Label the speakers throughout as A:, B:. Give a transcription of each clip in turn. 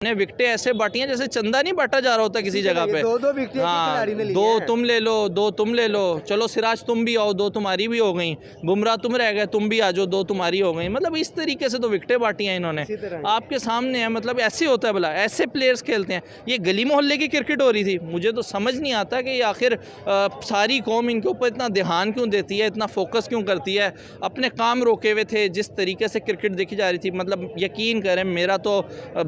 A: ने विकटें ऐसे बांटी हैं जैसे चंदा नहीं बांटा जा रहा होता किसी जगह पे।
B: दो विकटें
A: हाँ, दो तुम ले लो, दो तुम ले लो, चलो सिराज तुम भी आओ, दो तुम्हारी भी हो गई, बुमराह तुम रह गए, तुम भी आ जाओ, दो तुम्हारी हो गई। मतलब इस तरीके से तो विकटें बांटी हैं इन्होंने, आपके सामने है। मतलब ऐसे होता है भला, ऐसे प्लेयर्स खेलते हैं। ये गली मोहल्ले की क्रिकेट हो रही थी। मुझे तो समझ नहीं आता कि आखिर सारी कौम इनके ऊपर इतना ध्यान क्यों देती है, इतना फोकस क्यों करती है। अपने काम रोके हुए थे, जिस तरीके से क्रिकेट देखी जा रही थी, मतलब यकीन करें मेरा तो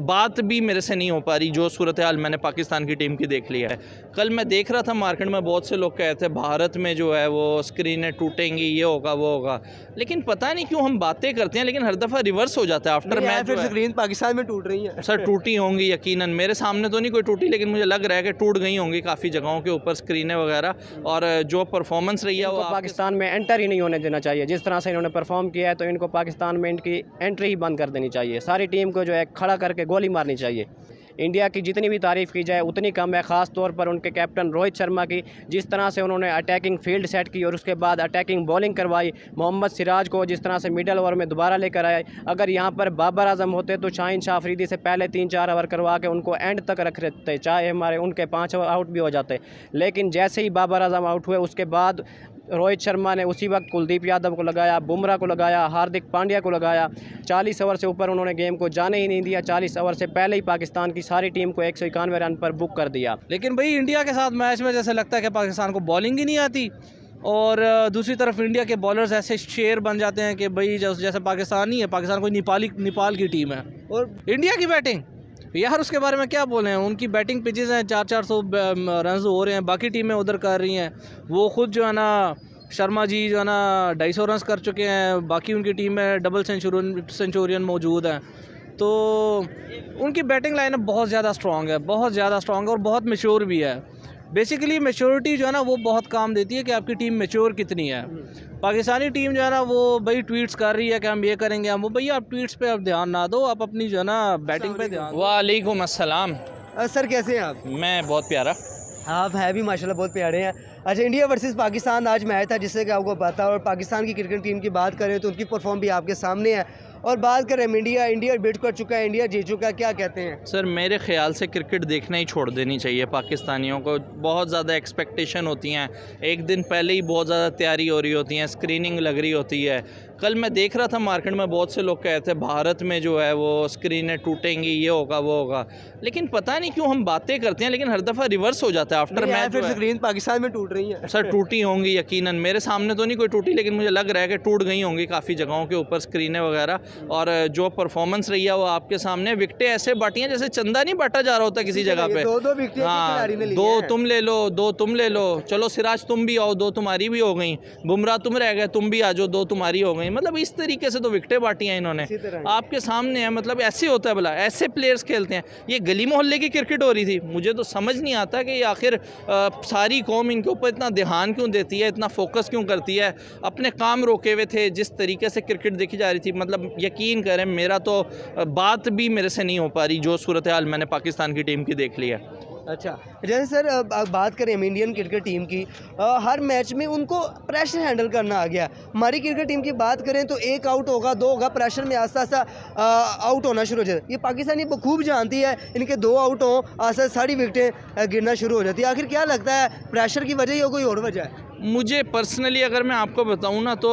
A: बात भी मेरे से नहीं हो पा रही जो सूरत हाल मैंने पाकिस्तान की टीम की देख ली है। कल मैं देख रहा था मार्केट में बहुत से लोग कहते थे भारत में जो है वो स्क्रीनें टूटेंगी, ये होगा वो होगा, लेकिन पता नहीं क्यों हम बातें करते हैं लेकिन हर दफ़ा रिवर्स हो जाता है आफ्टर मैच।
B: फिर स्क्रीन पाकिस्तान में टूट रही है
A: सर, टूटी होंगी यकीनन, मेरे सामने तो नहीं कोई टूटी, लेकिन मुझे लग रहा है कि टूट गई होंगी काफ़ी जगहों के ऊपर स्क्रीनें वगैरह। और जो परफॉर्मेंस रही है वो
C: पाकिस्तान में एंटर ही नहीं होने देना चाहिए। जिस तरह से इन्होंने परफॉर्म किया है तो इनको पाकिस्तान में इनकी एंट्री ही बंद कर देनी चाहिए। सारी टीम को जो है खड़ा करके गोली मारनी चाहिए। इंडिया की जितनी भी तारीफ़ की जाए उतनी कम है, ख़ास तौर पर उनके कैप्टन रोहित शर्मा की। जिस तरह से उन्होंने अटैकिंग फील्ड सेट की और उसके बाद अटैकिंग बॉलिंग करवाई, मोहम्मद सिराज को जिस तरह से मिडल ओवर में दोबारा लेकर आए। अगर यहाँ पर बाबर आजम होते तो शाहीन शाह अफरीदी से पहले 3-4 ओवर करवा के उनको एंड तक रख देते, चाहे हमारे उनके 5 ओवर आउट भी हो जाते। लेकिन जैसे ही बाबर आजम आउट हुए उसके बाद रोहित शर्मा ने उसी वक्त कुलदीप यादव को लगाया, बुमराह को लगाया, हार्दिक पांड्या को लगाया। 40 ओवर से ऊपर उन्होंने गेम को जाने ही नहीं दिया। 40 ओवर से पहले ही पाकिस्तान की सारी टीम को 191 रन पर बुक कर दिया।
A: लेकिन भाई इंडिया के साथ मैच में जैसे लगता है कि पाकिस्तान को बॉलिंग ही नहीं आती, और दूसरी तरफ इंडिया के बॉलर्स ऐसे शेर बन जाते हैं कि भाई जैसे पाकिस्तान नहीं है, पाकिस्तान कोई नेपाल की टीम है। और इंडिया की बैटिंग यार, उसके बारे में क्या बोलें। उनकी बैटिंग पिचेस हैं, 400 रन हो रहे हैं, बाकी टीमें उधर कर रही हैं। वो ख़ुद जो है ना, शर्मा जी जो है ना 250 रन कर चुके हैं, बाकी उनकी टीम में डबल सेंचुरियन मौजूद हैं। तो उनकी बैटिंग लाइनअप बहुत ज़्यादा स्ट्रॉन्ग है, बहुत ज़्यादा स्ट्रॉन्ग है और बहुत मैच्योर भी है। बेसिकली मैच्योरिटी जो है ना वो बहुत काम देती है कि आपकी टीम मैच्योर कितनी है। पाकिस्तानी टीम जो है ना वो भाई ट्वीट्स कर रही है कि हम ये करेंगे, हम वो भैया आप ट्वीट्स पे अब ध्यान ना दो, आप अपनी जो है ना बैटिंग पे ध्यान। वालेकुम अस्सलाम
B: सर, कैसे हैं आप?
A: मैं बहुत प्यारा।
B: आप है भी माशाल्लाह बहुत प्यारे हैं। अच्छा, इंडिया वर्सेस पाकिस्तान आज मैच था जिससे कि आपको पता है, और पाकिस्तान की क्रिकेट टीम की बात करें तो उनकी परफॉर्म भी आपके सामने है। और बात करें इंडिया बीट कर चुका है, इंडिया जीत चुका है, क्या कहते हैं?
A: सर, मेरे ख्याल से क्रिकेट देखना ही छोड़ देनी चाहिए पाकिस्तानियों को। बहुत ज़्यादा एक्सपेक्टेशन होती हैं, एक दिन पहले ही बहुत ज़्यादा तैयारी हो रही होती है, स्क्रीनिंग लग रही होती है। कल मैं देख रहा था मार्केट में बहुत से लोग कहते थे भारत में जो है वो स्क्रीनें टूटेंगी, ये होगा वो होगा, लेकिन पता नहीं क्यों हम बातें करते हैं लेकिन हर दफ़ा रिवर्स हो जाता है आफ्टर मैच।
B: फिर स्क्रीन पाकिस्तान में टूट रही है।
A: सर, टूटी होंगी यकीनन, मेरे सामने तो नहीं कोई टूटी, लेकिन मुझे लग रहा है कि टूट गई होंगी काफ़ी जगहों के ऊपर स्क्रीनें वगैरह। और जो परफॉर्मेंस रही है वो आपके सामने। विकटें ऐसे बांटी हैं जैसे चंदा नहीं बांटा जा रहा होता किसी जगह पे।
B: दो विकटें
A: हाँ, दो तुम ले लो, दो तुम ले लो, चलो सिराज तुम भी आओ, दो तुम्हारी भी हो गई, बुमराह तुम रह गए, तुम भी आ जाओ, दो तुम्हारी हो गई। मतलब इस तरीके से तो विकटें बांटी हैं इन्होंने, आपके सामने है। मतलब ऐसे होता है भला, ऐसे प्लेयर्स खेलते हैं। ये गली मोहल्ले की क्रिकेट हो रही थी। मुझे तो समझ नहीं आता कि आखिर सारी कौम इनके ऊपर इतना ध्यान क्यों देती है, इतना फोकस क्यों करती है। अपने काम रोके हुए थे, जिस तरीके से क्रिकेट देखी जा रही थी, मतलब यकीन करें मेरा तो बात भी मेरे से नहीं हो पा रही जो सूरत हाल मैंने पाकिस्तान की टीम की देख ली है।
B: अच्छा, जैसे सर बात करें इंडियन क्रिकेट टीम की, हर मैच में उनको प्रेशर हैंडल करना आ गया। हमारी क्रिकेट टीम की बात करें तो एक आउट होगा, 2 होगा, प्रेशर में आस्ता आस्ता आउट होना शुरू हो जाता है। ये पाकिस्तानी खूब जानती है, इनके 2 आउट हों आस्ता सारी विकटें गिरना शुरू हो जाती है। आखिर क्या लगता है, प्रेशर की वजह या कोई और वजह है?
A: मुझे पर्सनली अगर मैं आपको बताऊं ना तो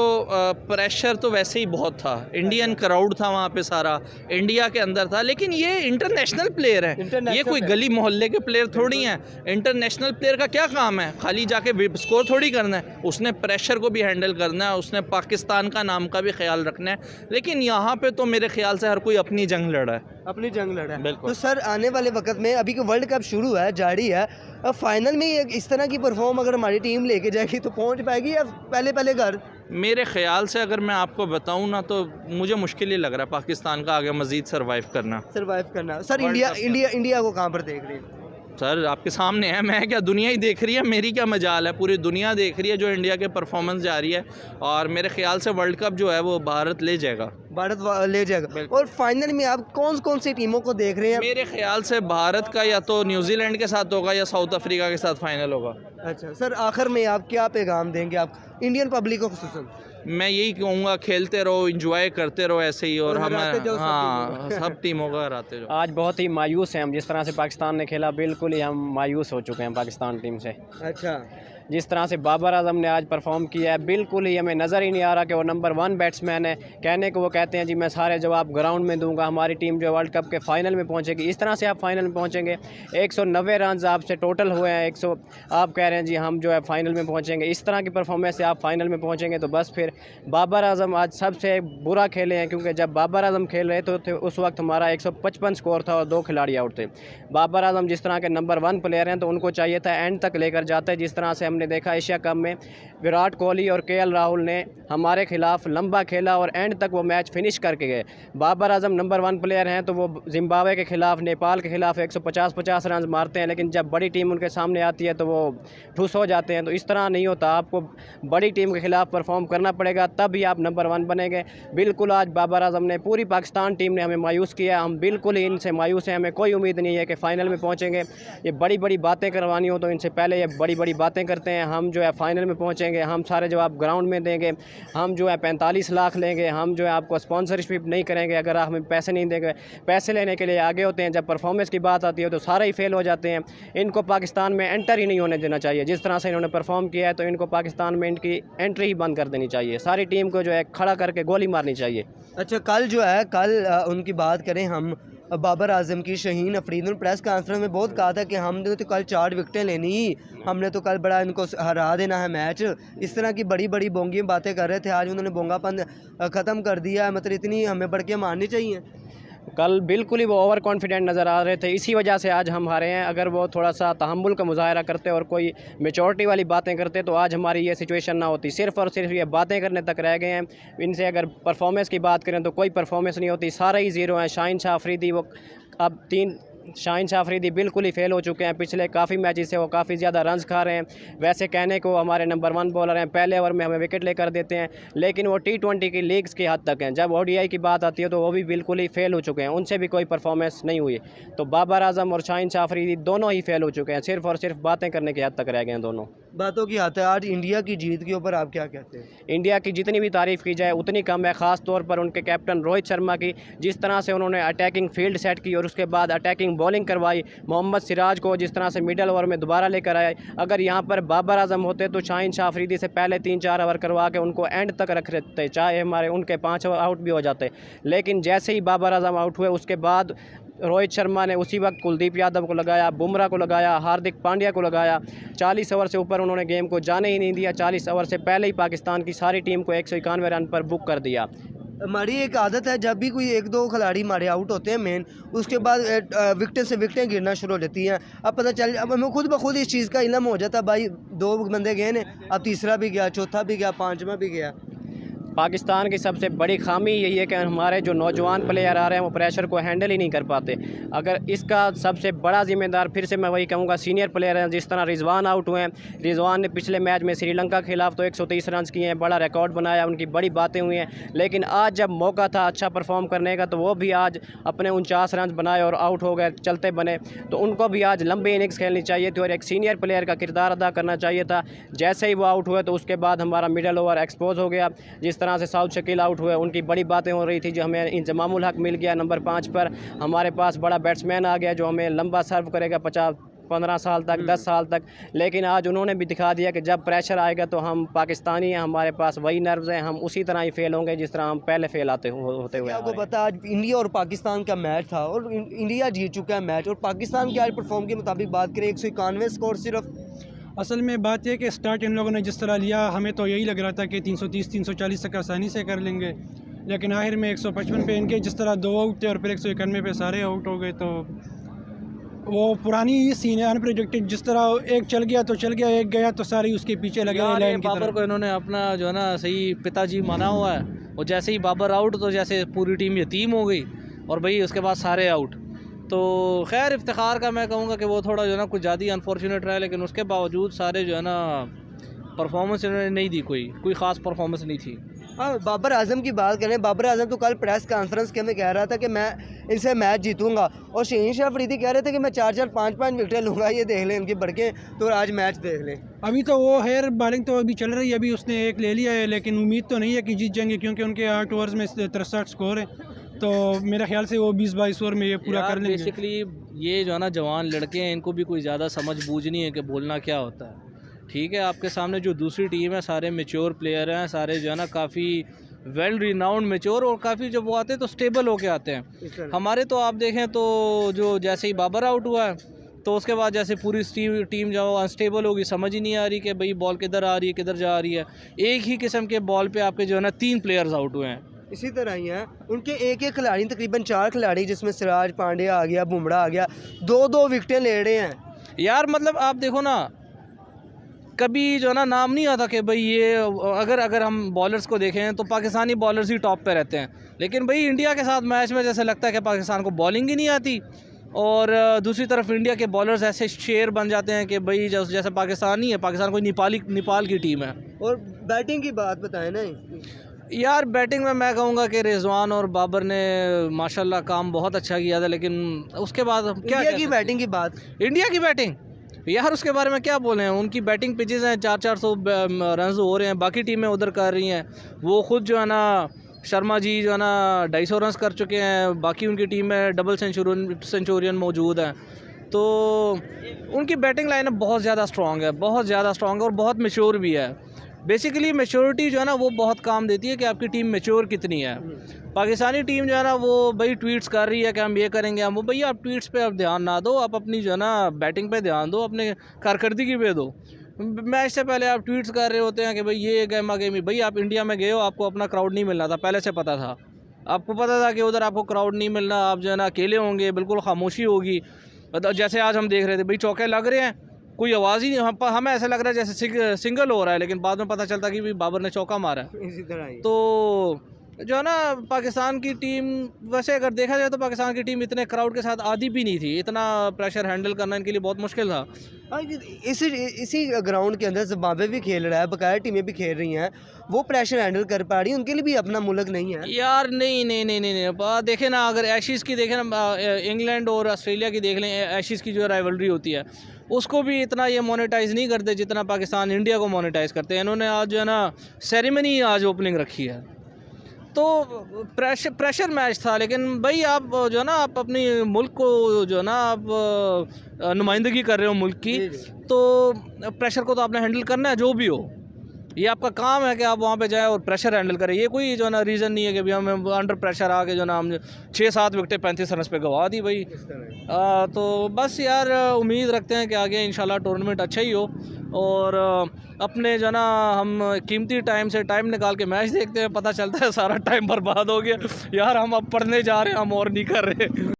A: प्रेशर तो वैसे ही बहुत था। इंडियन क्राउड था वहाँ पे, सारा इंडिया के अंदर था, लेकिन ये इंटरनेशनल प्लेयर है, ये कोई गली मोहल्ले के प्लेयर थोड़ी हैं। इंटरनेशनल प्लेयर का क्या काम है, खाली जाके स्कोर थोड़ी करना है, उसने प्रेशर को भी हैंडल करना है, उसने पाकिस्तान का नाम का भी ख्याल रखना है। लेकिन यहाँ पे तो मेरे ख्याल से हर कोई अपनी जंग लड़ा है,
B: अपनी जंग लड़ा है।
A: बिल्कुल।
B: तो सर, आने वाले वक्त में अभी कि वर्ल्ड कप शुरू है, जारी है, फाइनल में इस तरह की परफॉर्म अगर हमारी टीम लेके जाएगी तो पहुंच पाएगी या पहले घर? मेरे
A: ख्याल से अगर मैं आपको बताऊं ना तो मुझे मुश्किल ही लग रहा है पाकिस्तान का आगे मजीद सर्वाइव करना।
B: सर, इंडिया को कहाँ पर देख रहे हैं?
A: सर, आपके सामने है, मैं क्या, दुनिया ही देख रही है, मेरी क्या मजाल है, पूरी दुनिया देख रही है जो इंडिया के परफॉर्मेंस जा रही है। और मेरे ख्याल से वर्ल्ड कप जो है वो भारत ले जाएगा,
B: ले जाएगा। और फाइनल में आप कौन सी टीमों को देख रहे हैं?
A: मेरे ख्याल से भारत का या तो न्यूजीलैंड के साथ होगा या साउथ अफ्रीका के साथ फाइनल होगा।
B: अच्छा सर, आखिर में आप क्या पैगाम देंगे आप इंडियन पब्लिक को खुसूसन?
D: मैं यही कहूँगा खेलते रहो, एंजॉय करते रहो ऐसे ही, और
B: हराते
D: हमें
B: जाओ,
D: हाँ सब टीमों को हराते जाओ।
C: आज बहुत ही मायूस हैं हम, जिस तरह से पाकिस्तान ने खेला बिल्कुल ही हम मायूस हो चुके हैं पाकिस्तान टीम से।
B: अच्छा,
C: जिस तरह से बाबर आजम ने आज परफॉर्म किया है बिल्कुल ही हमें नज़र ही नहीं आ रहा कि वो नंबर 1 बैट्समैन है। कहने को वो कहते हैं जी मैं सारे जवाब ग्राउंड में दूंगा, हमारी टीम जो वर्ल्ड कप के फ़ाइनल में पहुंचेगी। इस तरह से आप फ़ाइनल में पहुंचेंगे, 190 रन आपसे टोटल हुए हैं, 100 आप कह रहे हैं जी हम जो है फ़ाइनल में पहुँचेंगे। इस तरह की परफॉर्मेंस से आप फ़ाइनल में पहुँचेंगे तो बस फिर बाबर आजम आज सबसे बुरा खेले हैं, क्योंकि जब बाबर आजम खेल रहे थे उस वक्त हमारा 155 स्कोर था और 2 खिलाड़ी आउट थे। बाबर आजम जिस तरह के नंबर 1 प्लेयर हैं तो उनको चाहिए था एंड तक लेकर जाते, जिस तरह से हमने देखा एशिया कप में विराट कोहली और केएल राहुल ने हमारे खिलाफ लंबा खेला और एंड तक वो मैच फिनिश करके गए। बाबर आजम नंबर 1 प्लेयर हैं तो वो जिम्बाब्वे के खिलाफ, नेपाल के खिलाफ 150 रन मारते हैं, लेकिन जब बड़ी टीम उनके सामने आती है तो वो ठुस हो जाते हैं। तो इस तरह नहीं होता, आपको बड़ी टीम के खिलाफ परफॉर्म करना पड़ेगा तब ही आप नंबर 1 बनेंगे। बिल्कुल आज बाबर आजम ने, पूरी पाकिस्तान टीम ने हमें मायूस किया। हम बिल्कुल ही इनसे मायूस हैं, हमें कोई उम्मीद नहीं है कि फ़ाइनल में पहुँचेंगे। ये बड़ी बड़ी बातें करवानी हो तो इनसे पहले ये बड़ी बड़ी बातें करते हैं। हम जो है फ़ाइनल में पहुँचेंगे, हम सारे जवाब ग्राउंड में देंगे, हम जो है 45 लाख लेंगे, हम जो है आपको स्पॉन्सरशिप नहीं करेंगे अगर आप हमें पैसे नहीं देंगे। पैसे लेने के लिए आगे होते हैं, जब परफॉर्मेंस की बात आती है तो सारे ही फेल हो जाते हैं। इनको पाकिस्तान में एंटर ही नहीं होने देना चाहिए। जिस तरह से इन्होंने परफॉर्म किया है तो इनको पाकिस्तान में इनकी एंट्री ही बंद कर देनी चाहिए। सारी टीम को जो है खड़ा करके गोली मारनी चाहिए।
B: अच्छा, कल जो है उनकी बात करें हम, बाबर आजम की, शाहीन अफरीदी ने प्रेस कॉन्फ्रेंस में बहुत कहा था कि हमने तो कल 4 विकेटें लेनी ही, हमने तो कल बड़ा इनको हरा देना है मैच। इस तरह की बड़ी बड़ी बोंगी बातें कर रहे थे। आज उन्होंने बोंगापन ख़त्म कर दिया है, मतलब इतनी हमें बढ़ के मारनी चाहिए।
C: कल बिल्कुल ही वो ओवर कॉन्फिडेंट नज़र आ रहे थे, इसी वजह से आज हम हारे हैं। अगर वो थोड़ा सा तहम्मुल का मुजाहरा करते और कोई मेचोरिटी वाली बातें करते तो आज हमारी ये सिचुएशन ना होती। सिर्फ़ और सिर्फ ये बातें करने तक रह गए हैं। इनसे अगर परफॉर्मेंस की बात करें तो कोई परफॉर्मेंस नहीं होती, सारे ही ज़ीरो हैं। शाहीन शाह अफरीदी वो अब शाहीन शाह अफरीदी बिल्कुल ही फेल हो चुके हैं। पिछले काफ़ी मैचेस से वो काफ़ी ज़्यादा रन्स खा रहे हैं। वैसे कहने को हमारे नंबर 1 बॉलर हैं, पहले ओवर में हमें विकेट लेकर देते हैं, लेकिन वो T20 की लीग्स की हद तक हैं। जब ODI की बात आती है तो वो भी बिल्कुल ही फेल हो चुके हैं, उनसे भी कोई परफॉर्मेंस नहीं हुई। तो बाबर आजम और शाहीन शाह अफरीदी दोनों ही फेल हो चुके हैं, सिर्फ़ और सिर्फ बातें करने की हद तक रह गए हैं दोनों।
B: बातों की आता है। आज इंडिया की जीत के ऊपर आप क्या कहते हैं?
C: इंडिया की जितनी भी तारीफ़ की जाए उतनी कम है, ख़ास तौर पर उनके कैप्टन रोहित शर्मा की। जिस तरह से उन्होंने अटैकिंग फील्ड सेट की और उसके बाद अटैकिंग बॉलिंग करवाई, मोहम्मद सिराज को जिस तरह से मिडल ओवर में दोबारा लेकर आए। अगर यहाँ पर बाबर आजम होते तो शाहीन शाह अफरीदी से पहले 3-4 ओवर करवा के उनको एंड तक रख देते, चाहे हमारे उनके 5 ओवर आउट भी हो जाते। लेकिन जैसे ही बाबर आजम आउट हुए उसके बाद रोहित शर्मा ने उसी वक्त कुलदीप यादव को लगाया, बुमराह को लगाया, हार्दिक पांड्या को लगाया। 40 ओवर से ऊपर उन्होंने गेम को जाने ही नहीं दिया। 40 ओवर से पहले ही पाकिस्तान की सारी टीम को 191 रन पर बुक कर दिया।
B: हमारी एक आदत है, जब भी कोई 1-2 खिलाड़ी हमारे आउट होते हैं मेन, उसके बाद विकेट से विकेटें गिरना शुरू हो जाती हैं। अब पता चल, अब हमें खुद ब खुद इस चीज़ का इल्म हो जाता, भाई 2 बंदे गए ने, अब तीसरा भी गया, चौथा भी गया, 5वां भी गया।
C: पाकिस्तान की सबसे बड़ी खामी यही है कि हमारे जो नौजवान प्लेयर आ रहे हैं वो प्रेशर को हैंडल ही नहीं कर पाते। अगर इसका सबसे बड़ा जिम्मेदार फिर से मैं वही कहूँगा सीनियर प्लेयर हैं। जिस तरह रिजवान आउट हुए हैं, रिजवान ने पिछले मैच में श्रीलंका के खिलाफ तो 130 रन किए हैं, बड़ा रिकॉर्ड बनाया, उनकी बड़ी बातें हुई हैं। लेकिन आज जब मौका था अच्छा परफॉर्म करने का तो वो भी आज अपने 49 रन बनाए और आउट हो गए, चलते बने। तो उनको भी आज लंबी इनिंग्स खेलनी चाहिए थी और एक सीनियर प्लेयर का किरदार अदा करना चाहिए था। जैसे ही वो आउट हुए तो उसके बाद हमारा मिडल ओवर एक्सपोज हो गया। जिस तरह से साउथ शकील आउट हुए, उनकी बड़ी बातें हो रही थी जो हमें इंजमामुल हक मिल गया नंबर 5 पर। हमारे पास बड़ा बैट्समैन आ गया जो हमें लंबा सर्व करेगा 15 साल तक, 10 साल तक। लेकिन आज उन्होंने भी दिखा दिया कि जब प्रेशर आएगा तो हम पाकिस्तानी हैं, हमारे पास वही नर्व्स हैं, हम उसी तरह ही फेल होंगे जिस तरह हम पहले फेल होते हुए।
B: आपको पता आज इंडिया और पाकिस्तान का मैच था और इंडिया जीत चुका है मैच, और पाकिस्तान की आज परफॉर्म के मुताबिक बात करें 191 स्कोर सिर्फ।
E: असल में बात यह कि स्टार्ट इन लोगों ने जिस तरह लिया, हमें तो यही लग रहा था कि 330-340 तक आसानी से कर लेंगे, लेकिन आखिर में 155 पे इनके जिस तरह 2 आउट थे और फिर 191 पे सारे आउट हो गए। तो वो पुरानी ही सीन है, अनप्रेडिक्टेड। जिस तरह एक चल गया तो चल गया, एक गया तो सारे उसके पीछे लगे लाइन की तरफ।
A: बाबर को इन्होंने अपना जो है ना सही पिताजी माना हुआ है, और जैसे ही बाबर आउट तो जैसे पूरी टीम यतीम हो गई और भाई उसके बाद सारे आउट। तो खैर इफ्तिखार का मैं कहूँगा कि वो थोड़ा जो है ना कुछ ज़्यादा ही अनफॉर्चुनेट रहा है, लेकिन उसके बावजूद सारे जो है ना परफॉर्मेंस इन्होंने नहीं दी, कोई ख़ास परफॉर्मेंस नहीं थी।
B: हाँ, बाबर आजम की बात करें, बाबर आजम तो कल प्रेस कॉन्फ्रेंस के में कह रहा था कि मैं इनसे मैच जीतूंगा, और शहीन शाह अफरीदी कह रहे थे कि मैं 4-4 5-5 विकेटें लूँगा। ये देख लें इनकी बढ़के, तो आज मैच देख लें।
E: अभी तो वो हेयर बॉलिंग तो अभी चल रही है, अभी उसने एक ले लिया है, लेकिन उम्मीद तो नहीं है कि जीत जाएंगे, क्योंकि उनके 8 ओवर्स में 63 स्कोर है, तो मेरे ख्याल से वो 20-22 ओवर में ये पूरा कर लेंगे।
A: बेसिकली ये जो है ना जवान लड़के हैं, इनको भी कोई ज़्यादा समझ बूझ नहीं है कि बोलना क्या होता है। ठीक है, आपके सामने जो दूसरी टीम है सारे मेच्योर प्लेयर हैं, सारे जो है ना काफ़ी वेल रिनाउंड मेच्योर, और काफ़ी जब वो आते हैं तो स्टेबल होके आते हैं। हमारे तो आप देखें तो जो जैसे ही बाबर आउट हुआ है तो उसके बाद जैसे पूरी टीम जो अनस्टेबल होगी, समझ ही नहीं आ रही कि भाई बॉल किधर आ रही है किधर जा रही है। एक ही किस्म के बॉल पे आपके जो है ना 3 प्लेयर्स आउट हुए हैं।
B: इसी तरह ही हैं उनके एक एक खिलाड़ी, तकरीबन 4 खिलाड़ी, जिसमें सिराज, पांड्या आ गया, बुमराह आ गया, 2-2 विकेटें ले रहे हैं
A: यार। मतलब आप देखो ना, कभी जो है ना नाम नहीं आता कि भाई ये अगर हम बॉलर्स को देखें तो पाकिस्तानी बॉलर्स ही टॉप पे रहते हैं, लेकिन भाई इंडिया के साथ मैच में जैसे लगता है कि पाकिस्तान को बॉलिंग ही नहीं आती, और दूसरी तरफ इंडिया के बॉलर्स ऐसे शेर बन जाते हैं कि भाई जैसे पाकिस्तान नहीं है, पाकिस्तान कोई नेपाल की टीम है।
B: और बैटिंग की बात बताएं ना
A: यार, बैटिंग में मैं कहूँगा कि रिजवान और बाबर ने माशाल्लाह काम बहुत अच्छा किया था, लेकिन उसके बाद क्या
B: इंडिया की बैटिंग की बात,
A: इंडिया की बैटिंग यार उसके बारे में क्या बोले हैं। उनकी बैटिंग पिचेस हैं, 400 रन हो रहे हैं, बाकी टीमें उधर कर रही हैं। वो खुद जो है ना शर्मा जी जो है ना 250 रन कर चुके हैं, बाकी उनकी टीम में डबल सेंचुरियन मौजूद है। तो उनकी बैटिंग लाइनअप बहुत ज़्यादा स्ट्रॉन्ग है, बहुत ज़्यादा स्ट्रॉन्ग है, और बहुत मैच्योर भी है। बेसिकली मैच्योरिटी जो है ना वो बहुत काम देती है कि आपकी टीम मैच्योर कितनी है। पाकिस्तानी टीम जो है ना वो भाई ट्वीट्स कर रही है कि हम ये करेंगे, हम वो, भैया आप ट्वीट्स पे आप ध्यान ना दो, आप अपनी जो है ना बैटिंग पे ध्यान दो, अपने कारकर्दगी पे दो। मैच से पहले आप ट्वीट्स कर रहे होते हैं कि भाई ये गेम भाई आप इंडिया में गए हो, आपको अपना क्राउड नहीं मिलना था, पहले से पता था, आपको पता था कि उधर आपको क्राउड नहीं मिलना, आप जो है ना अकेले होंगे, बिल्कुल खामोशी होगी। जैसे आज हम देख रहे थे भाई चौके लग रहे हैं, कोई आवाज़ ही नहीं, हमें ऐसा लग रहा है जैसे सिंगल हो रहा है, लेकिन बाद में पता चलता कि भाई बाबर ने चौका मारा है।
B: इसी तरह ही
A: तो जो है ना पाकिस्तान की टीम, वैसे अगर देखा जाए तो पाकिस्तान की टीम इतने क्राउड के साथ आदी भी नहीं थी, इतना प्रेशर हैंडल करना इनके लिए बहुत मुश्किल था।
B: हाँ, इसी ग्राउंड के अंदर जिम्बाब्वे भी खेल रहा है, बकाया टीमें भी खेल रही हैं, वो प्रेशर हैंडल कर पा रही हैं, उनके लिए भी अपना मुल्क नहीं है
A: यार। नहीं, देखें ना, अगर एशिज़ की देखें ना, इंग्लैंड और ऑस्ट्रेलिया की देख लें, एशिज़ की जो राइवलरी होती है उसको भी इतना ये मोनेटाइज़ नहीं करते जितना पाकिस्तान इंडिया को मोनेटाइज़ करते हैं। इन्होंने आज जो है ना सेरेमनी आज ओपनिंग रखी है, तो प्रेशर मैच था, लेकिन भाई आप जो है ना आप अपनी मुल्क को जो है ना आप नुमाइंदगी कर रहे हो मुल्क की, तो प्रेशर को तो आपने हैंडल करना है, जो भी हो, ये आपका काम है कि आप वहाँ पे जाएं और प्रेशर हैंडल करें। ये कोई जो है ना रीज़न नहीं है कि भाई हम अंडर प्रेशर आके जो ना हम 6-7 विकेटें 35 रन पे गवा दी भाई। तो बस यार उम्मीद रखते हैं कि आगे इंशाल्लाह टूर्नामेंट अच्छा ही हो, और अपने जो ना हम कीमती टाइम निकाल के मैच देखते हैं, पता चलता है सारा टाइम बर्बाद हो गया यार, हम अब पढ़ने जा रहे हैं, हम और नहीं कर रहे।